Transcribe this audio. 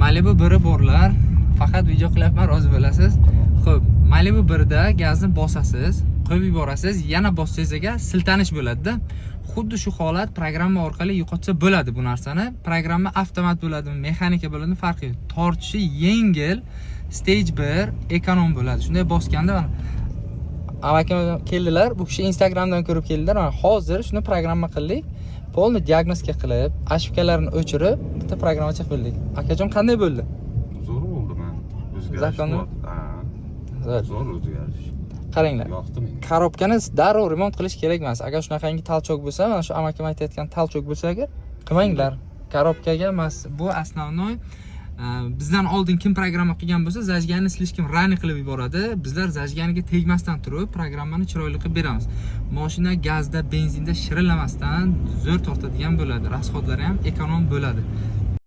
Malibu 1 borlar. Faqat video qilyapman, rozi bo'lasiz. Xo'p, Malibu 1da gazni bosasiz, qo'yib yuborasiz, yana bossangiz siltanish bo'ladi-da. Xuddi shu holat programma orqali yo'qotsa bo'ladi bu narsani. Programma avtomat bo'ladimi, mexanika bo'ladimi farqi yo'q. Tortishi yengil, stage 1 ekonom bo'ladi. Shunday bosganda amakam keldilar, bu kishi Instagramdan ko'rib keldilar. Mana hozir shuni programma qildik. Polni diagnostika qilib, ошибкаларni o'chirib, bitta programmacha qildik. Akajon qanday bo'ldi? Zo'r bo'ldi men. Zakonni? Zo'r o'zgarish. Qaranglar. Yoqdi menga. Korobkani darrov remont qilish kerak emas. Agar shunaqangi talchoq bo'lsa, mana shu amakam aytayotgan talchoq bo'lsa agar, qilmanglar. Korobkaga emas, bu основной. Bizdan oldin kim programma qilgan bo'lsa, zajganni slishkim rani qilib yuboradi. Bizlar zajganiga tegmasdan turib, programmani chiroyli qilib beramiz. Mashina gazda, benzinda shirinlamasdan zo'r tortadigan bo'ladi. Rasxodlari ham ekonom bo'ladi.